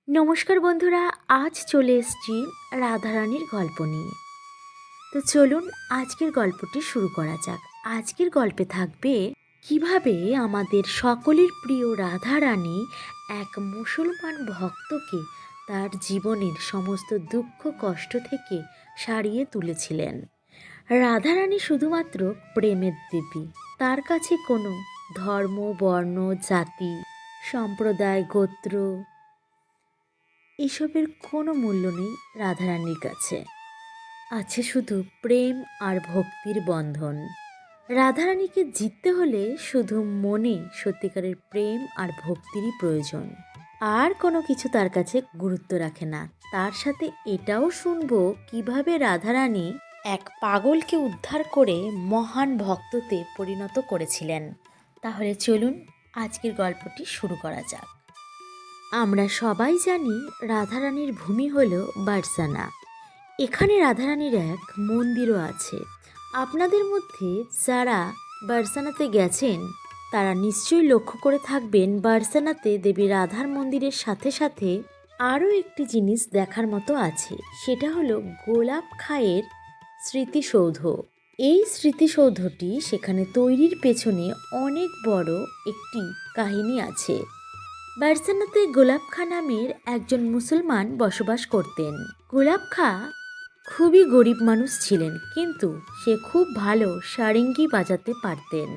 নমস্কার বন্ধুরা, আজ চলে এসেছি রাধারানীর গল্প নিয়ে। তো চলুন আজকের গল্পটি শুরু করা যাক। আজকের গল্পে থাকবে কিভাবে আমাদের সকলের প্রিয় রাধারানী এক মুসলমান ভক্তকে তার জীবনের সমস্ত দুঃখ কষ্ট থেকে সারিয়ে তুলেছিলেন। রাধারানী শুধুমাত্র প্রেমের দেবী। তার কাছে কোনো ধর্ম, বর্ণ, জাতি, সম্প্রদায়, গোত্র এসবের কোনো মূল্য নেই রাধারানীর কাছে। আছে শুধু প্রেম আর ভক্তির বন্ধন। রাধারানীকে জিততে হলে শুধু মনে সত্যিকারের প্রেম আর ভক্তিরই প্রয়োজন। আর কোনো কিছু তার কাছে গুরুত্ব রাখে না। তার সাথে এটাও শুনবো কিভাবে রাধারানী এক পাগলকে উদ্ধার করে মহান ভক্ততে পরিণত করেছিলেন। তাহলে চলুন আজকের গল্পটি শুরু করা যাক। আমরা সবাই জানি রাধারানীর ভূমি হল বার্সানা। এখানে রাধারানীর এক মন্দিরও আছে। আপনাদের মধ্যে যারা বার্সানাতে গেছেন তারা নিশ্চয়ই লক্ষ্য করে থাকবেন বার্সানাতে দেবী রাধার মন্দিরের সাথে সাথে আরও একটি জিনিস দেখার মতো আছে। সেটা হলো গোলাপ খাঁয়ের স্মৃতিসৌধ। এই স্মৃতিসৌধটি সেখানে তৈরির পেছনে অনেক বড় একটি কাহিনী আছে। বার্সানাতে গোলাপ খাঁ নামের একজন মুসলমান বসবাস করতেন। গোলাপ খাঁ খুবই গরিব মানুষ ছিলেন, কিন্তু সে খুব ভালো সারেঙ্গি বাজাতে পারতেন।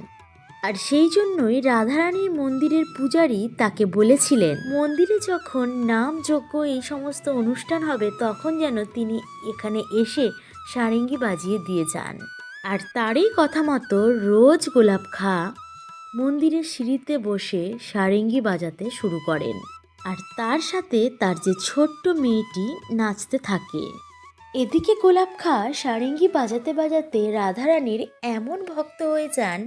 আর সেই জন্যই রাধারানীর মন্দিরের পূজারী তাকে বলেছিলেন মন্দিরে যখন নাম যজ্ঞ এই সমস্ত অনুষ্ঠান হবে তখন যেন তিনি এখানে এসে সারেঙ্গি বাজিয়ে দিয়ে যান। আর তারই কথা মতো রোজ গোলাপ খাঁ মন্দিরের সিঁড়িতে বসে সারেঙ্গি বাজাতে শুরু করেন। আর তার সাথে তার যে ছোট্ট মেয়েটি নাচতে থাকে। এদিকে গোলাপ খাঁ সারেঙ্গি বাজাতে বাজাতে রাধারানীর এমন ভক্ত হয়ে যান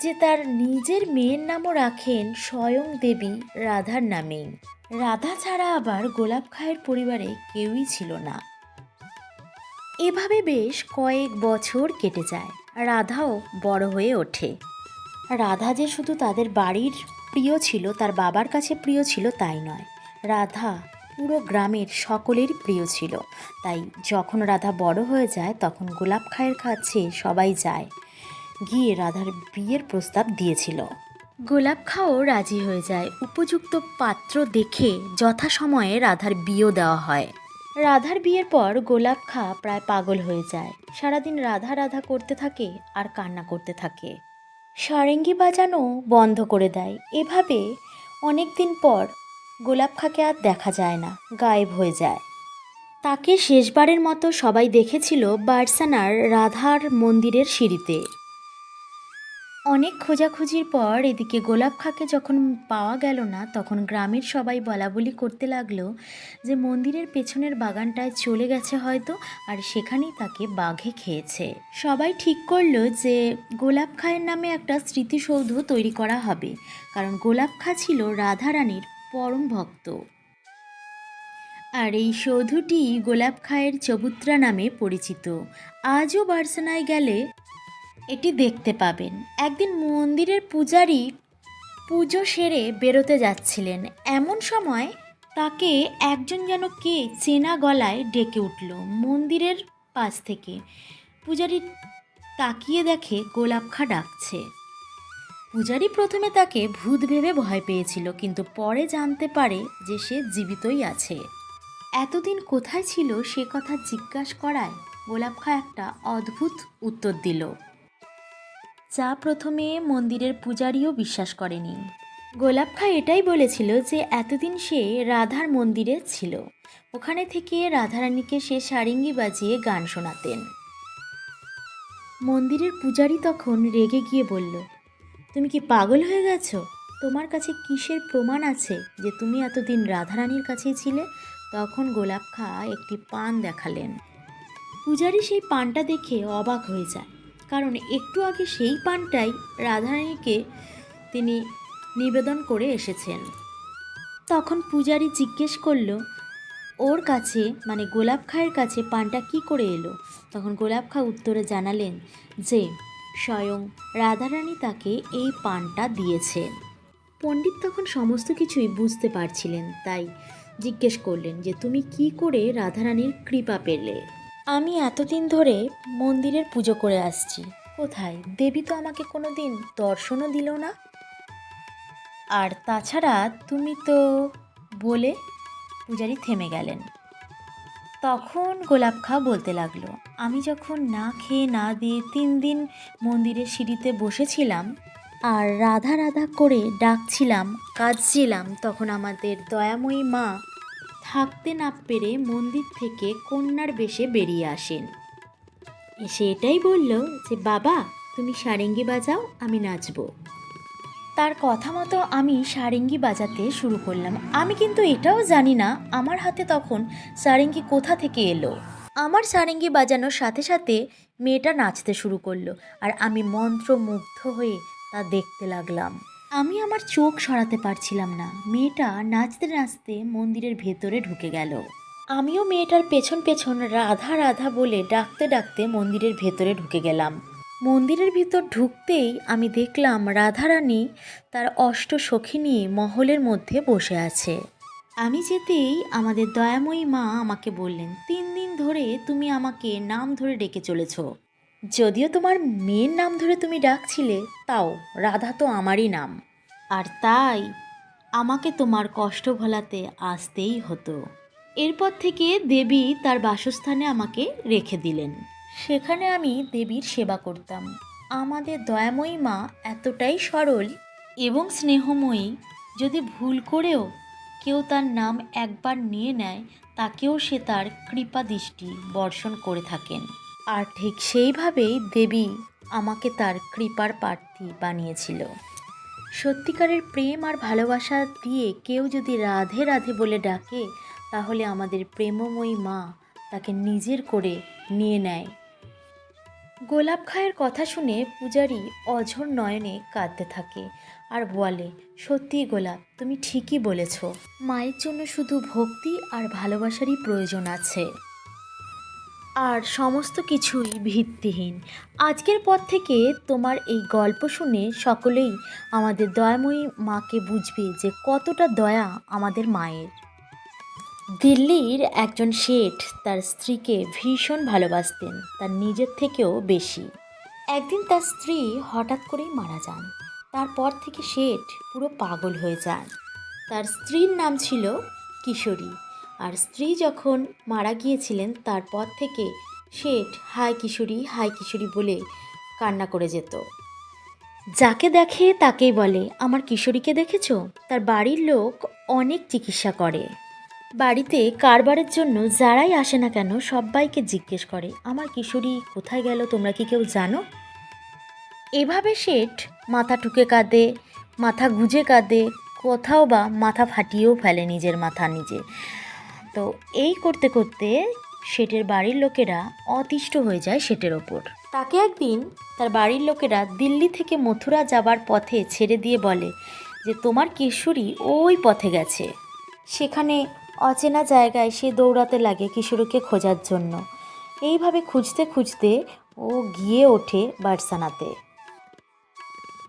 যে তার নিজের মেয়ের নামও রাখেন স্বয়ং দেবী রাধার নামেই। রাধা ছাড়া আবার গোলাপ খাঁয়ের পরিবারে কেউই ছিল না। এভাবে বেশ কয়েক বছর কেটে যায়। রাধাও বড় হয়ে ওঠে। রাধা যে শুধু তাদের বাড়ির প্রিয় ছিল, তার বাবার কাছে প্রিয় ছিল তাই নয়, রাধা পুরো গ্রামের সকলেরই প্রিয় ছিল। তাই যখন রাধা বড় হয়ে যায় তখন গোলাপ খাঁয়ের কাছে সবাই যায়, গিয়ে রাধার বিয়ের প্রস্তাব দিয়েছিল। গোলাপ খাঁও রাজি হয়ে যায়। উপযুক্ত পাত্র দেখে যথাসময়ে রাধার বিয়েও দেওয়া হয়। রাধার বিয়ের পর গোলাপ খাঁ প্রায় পাগল হয়ে যায়। সারাদিন রাধা রাধা করতে থাকে আর কান্না করতে থাকে। সারেঙ্গি বাজানো বন্ধ করে দেয়। এভাবে অনেক দিন পর গোলাপ খাঁকে আর দেখা যায় না, গায়েব হয়ে যায়। তাকে শেষবারের মতো সবাই দেখেছিল বার্সানার রাধার মন্দিরের সিঁড়িতে। অনেক খোঁজাখুঁজির পর এদিকে গোলাপ খাঁকে যখন পাওয়া গেল না তখন গ্রামের সবাই বলাবলি করতে লাগলো যে মন্দিরের পেছনের বাগানটায় চলে গেছে হয়তো, আর সেখানেই তাকে বাঘে খেয়েছে। সবাই ঠিক করলো যে গোলাপ খাঁয়ের নামে একটা স্মৃতিসৌধ তৈরি করা হবে, কারণ গোলাপ খাঁ ছিল রাধারানীর পরম ভক্ত। আর এই সৌধটি গোলাপ খাঁয়ের চবুতরা নামে পরিচিত। আজও বার্সানায় গেলে এটি দেখতে পাবেন। একদিন মন্দিরের পূজারী পুজো সেরে বেরোতে যাচ্ছিলেন, এমন সময় তাকে একজন যেন কে চেনা গলায় ডেকে উঠল মন্দিরের পাশ থেকে। পূজারী তাকিয়ে দেখে গোলাপ খাঁ ডাকছে। পূজারী প্রথমে তাকে ভূত ভেবে ভয় পেয়েছিল, কিন্তু পরে জানতে পারে যে সে জীবিতই আছে। এতদিন কোথায় ছিল সে কথা জিজ্ঞাসা করায় গোলাপ খাঁ একটা অদ্ভুত উত্তর দিল, যা প্রথমে মন্দিরের পূজারীও বিশ্বাস করেনি। গোলাপ খাঁ এটাই বলেছিল যে এতদিন সে রাধার মন্দিরে ছিল, ওখানে থেকে রাধারানীকে সে সারেঙ্গি বাজিয়ে গান শোনাতেন। মন্দিরের পূজারী তখন রেগে গিয়ে বলল, তুমি কি পাগল হয়ে গেছো? তোমার কাছে কিসের প্রমাণ আছে যে তুমি এতদিন রাধারানীর কাছেই ছিলে? তখন গোলাপ খাঁ একটি পান দেখালেন। পূজারী সেই পানটা দেখে অবাক হয়ে যায়, কারণ একটু আগে সেই পানটাই রাধারানীকে তিনি নিবেদন করে এসেছেন। তখন পূজারী জিজ্ঞেস করলো ওর কাছে, মানে গোলাপ খাঁয়ের কাছে পানটা কি করে এলো? তখন গোলাপ খাঁ উত্তরে জানালেন যে স্বয়ং রাধারানী তাকে এই পানটা দিয়েছে। পণ্ডিত তখন সমস্ত কিছুই বুঝতে পারছিলেন, তাই জিজ্ঞেস করলেন যে তুমি কি করে রাধারানীর কৃপা পেলে। আমি এতদিন ধরে মন্দিরের পুজো করে আসছি, কোথায় দেবী তো আমাকে কোনো দিন দর্শনও দিল না। আর তাছাড়া তুমি তো বলে পূজারী থেমে গেলেন। তখন গোলাপ খাঁ বলতে লাগলো, আমি যখন না খেয়ে না দিয়ে 3 দিন মন্দিরের সিঁড়িতে বসেছিলাম আর রাধা রাধা করে ডাকছিলাম, কাঁদছিলাম, তখন আমাদের দয়াময়ী মা থাকতে না পেরে মন্দির থেকে কন্যার বেশে বেরিয়ে আসেন। এসে এটাই বলল যে বাবা তুমি সারেঙ্গি বাজাও, আমি নাচবো। তার কথা মতো আমি সারেঙ্গি বাজাতে শুরু করলাম। আমি কিন্তু এটাও জানি না আমার হাতে তখন সারেঙ্গি কোথা থেকে এলো। আমার সারেঙ্গি বাজানোর সাথে সাথে মেয়েটা নাচতে শুরু করলো, আর আমি মন্ত্রমুগ্ধ হয়ে তা দেখতে লাগলাম। আমি আমার চোখ সরাতে পারছিলাম না। মেয়েটা নাচতে নাচতে মন্দিরের ভেতরে ঢুকে গেল। আমিও মেয়েটার পেছন পেছন রাধা রাধা বলে ডাকতে ডাকতে মন্দিরের ভেতরে ঢুকে গেলাম। মন্দিরের ভিতর ঢুকতেই আমি দেখলাম রাধারানী তার অষ্টসখী নিয়ে মহলের মধ্যে বসে আছে। আমি যেতেই আমাদের দয়াময়ী মা আমাকে বললেন, 3 দিন ধরে তুমি আমাকে নাম ধরে ডেকে চলেছ। যদিও তোমার মেয়ের নাম ধরে তুমি ডাকছিলে, তাও রাধা তো আমারই নাম, আর তাই আমাকে তোমার কষ্ট ভোলাতে আসতেই হতো। এরপর থেকে দেবী তার বাসস্থানে আমাকে রেখে দিলেন। সেখানে আমি দেবীর সেবা করতাম। আমাদের দয়াময়ী মা এতটাই সরল এবং স্নেহময়ী, যদি ভুল করেও কেউ তার নাম একবার নিয়ে নেয়, তাকেও সে তার কৃপা দৃষ্টি বর্ষণ করে থাকেন। আর ঠিক সেইভাবেই দেবী আমাকে তার কৃপার প্রার্থী বানিয়েছিল। সত্যিকারের প্রেম আর ভালোবাসা দিয়ে কেউ যদি রাধে রাধে বলে ডাকে, তাহলে আমাদের প্রেমময়ী মা তাকে নিজের করে নিয়ে নেয়। গোলাপ খাঁয়ের কথা শুনে পূজারী অঝোর নয়নে কাঁদতে থাকে আর বলে, সত্যি গোলাপ, তুমি ঠিকই বলেছ, মায়ের জন্য শুধু ভক্তি আর ভালোবাসারই প্রয়োজন আছে, আর সমস্ত কিছুই ভিত্তিহীন। আজকের পর থেকে তোমার এই গল্প শুনে সকলেই আমাদের দয়াময়ী মাকে বুঝবে যে কতটা দয়া আমাদের মায়ের। দিল্লির একজন শেঠ তার স্ত্রীকে ভীষণ ভালোবাসতেন, তার নিজের থেকেও বেশি। একদিন তার স্ত্রী হঠাৎ করেই মারা যান। তারপর থেকে শেঠ পুরো পাগল হয়ে যান। তার স্ত্রীর নাম ছিল কিশোরী, আর স্ত্রী যখন মারা গিয়েছিলেন তারপর থেকে শেঠ হায় কিশোরী বলে কান্না করে যেত। যাকে দেখে তাকেই বলে, আমার কিশোরীকে দেখেছো? তার বাড়ির লোক অনেক চিকিৎসা করে। বাড়িতে কারবারের জন্য যারাই আসে না কেন সবাইকে জিজ্ঞেস করে, আমার কিশোরী কোথায় গেল, তোমরা কি কেউ জানো? এভাবে শেঠ মাথা ঠুকে কাঁদে, মাথা গুজে কাঁদে, কোথাও বা মাথা ফাটিয়েও ফেলে নিজের মাথা নিজে। তো এই করতে করতে শেঠের বাড়ির লোকেরা অতিষ্ঠ হয়ে যায় শেঠের ওপর। তাকে একদিন তার বাড়ির লোকেরা দিল্লি থেকে মথুরা যাবার পথে ছেড়ে দিয়ে বলে যে তোমার কিশোরী ওই পথে গেছে। সেখানে অচেনা জায়গায় সে দৌড়াতে লাগে কিশোরীকে খোঁজার জন্য। এইভাবে খুঁজতে খুঁজতে ও গিয়ে ওঠে বার্সানাতে।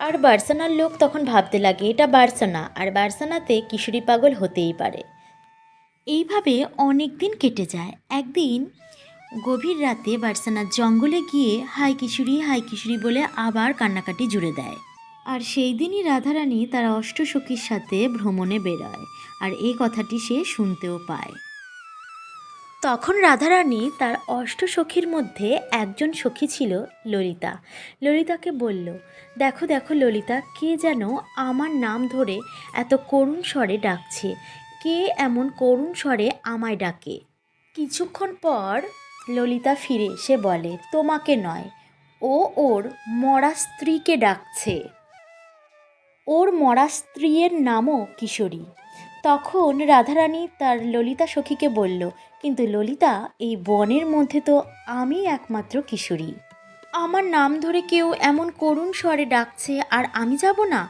আর বার্সানার লোক তখন ভাবতে লাগে এটা বার্সানা, আর বার্সানাতে কিশোরী পাগল হতেই পারে। এইভাবে অনেক দিন কেটে যায়। একদিন গভীর রাতে বার্সানার জঙ্গলে গিয়ে হাই কিশোরী বলে আবার কান্নাকাটি জুড়ে দেয়। আর সেই দিনই রাধারানী তার অষ্টসখীর সাথে ভ্রমণে বেরোয়, আর এই কথাটি সে শুনতেও পায়। তখন রাধারানী তার অষ্টসখীর মধ্যে একজন সখী ছিল ললিতা। ললিতাকে বলল, দেখো দেখো ললিতা, কে যেন আমার নাম ধরে এত করুণ স্বরে ডাকছে। কে এমন করুণ স্বরে আমায় ডাকে? কিছুক্ষণ পর ললিতা ফিরে এসে বলে, তোমাকে নয়, ও ওর মরা স্ত্রীকে ডাকছে। ওর মরা স্ত্রীর নামও কিশোরী। তখন রাধারানী তার ললিতা সখীকে বলল, কিন্তু ললিতা, এই বনের মধ্যে তো আমি একমাত্র কিশোরী। আমার নাম ধরে কেউ এমন করুণ স্বরে ডাকছে আর আমি যাব না?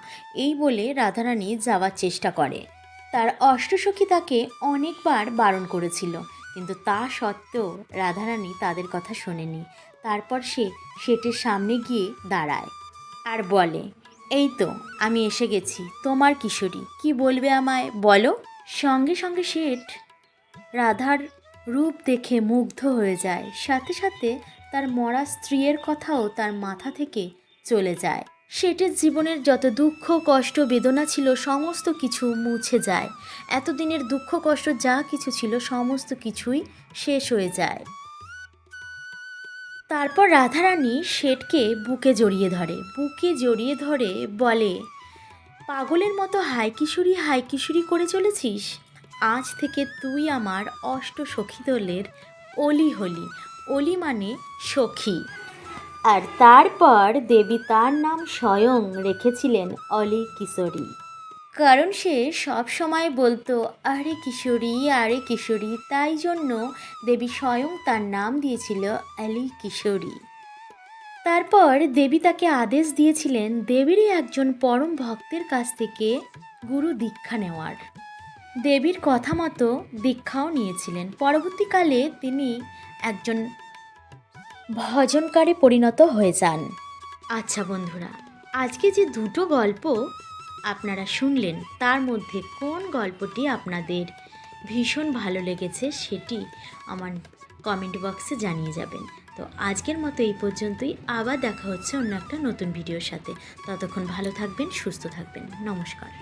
এই বলে রাধারানী যাওয়ার চেষ্টা করে। তার অষ্টসখী তাকে অনেকবার বারণ করেছিল, কিন্তু তা সত্ত্বেও রাধারানী তাদের কথা শোনেনি। তারপর সে শেঠের সামনে গিয়ে দাঁড়ায় আর বলে, এই তো আমি এসে গেছি, তোমার কিশোরী, কি বলবে আমায় বলো? সঙ্গে সঙ্গে শেঠ রাধার রূপ দেখে মুগ্ধ হয়ে যায়, সাথে সাথে তার মরা স্ত্রীর কথাও তার মাথা থেকে চলে যায়। শেঠের জীবনের যত দুঃখ কষ্ট বেদনা ছিল সমস্ত কিছু মুছে যায়। এতদিনের দুঃখ কষ্ট যা কিছু ছিল সমস্ত কিছুই শেষ হয়ে যায়। তারপর রাধারানী শেঠকে বুকে জড়িয়ে ধরে বলে, পাগলের মতো হাই কিশোরী করে চলেছিস। আজ থেকে তুই আমার অষ্ট সখী দলের অলি হলি। অলি মানে সখী। আর তারপর দেবী তার নাম স্বয়ং রেখেছিলেন অলি কিশোরী, কারণ সে সব সময় বলতো আরে কিশোরী, তাই জন্য দেবী স্বয়ং তার নাম দিয়েছিল অলি কিশোরী। তারপর দেবী তাকে আদেশ দিয়েছিলেন দেবীরই একজন পরম ভক্তের কাছ থেকে গুরু দীক্ষা নেওয়ার। দেবীর কথা মতো দীক্ষাও নিয়েছিলেন। পরবর্তীকালে তিনি একজন ভজনকারে পরিণত হয়ে যান। আচ্ছা বন্ধুরা, আজকে যে দুটো গল্প আপনারা শুনলেন তার মধ্যে কোন গল্পটি আপনাদের ভীষণ ভালো লেগেছে সেটি আমার কমেন্ট বক্সে জানিয়ে যাবেন। তো আজকের মতো এই পর্যন্তই, আবার দেখা হচ্ছে অন্য একটা নতুন ভিডিওর সাথে। ততক্ষণ ভালো থাকবেন, সুস্থ থাকবেন। নমস্কার।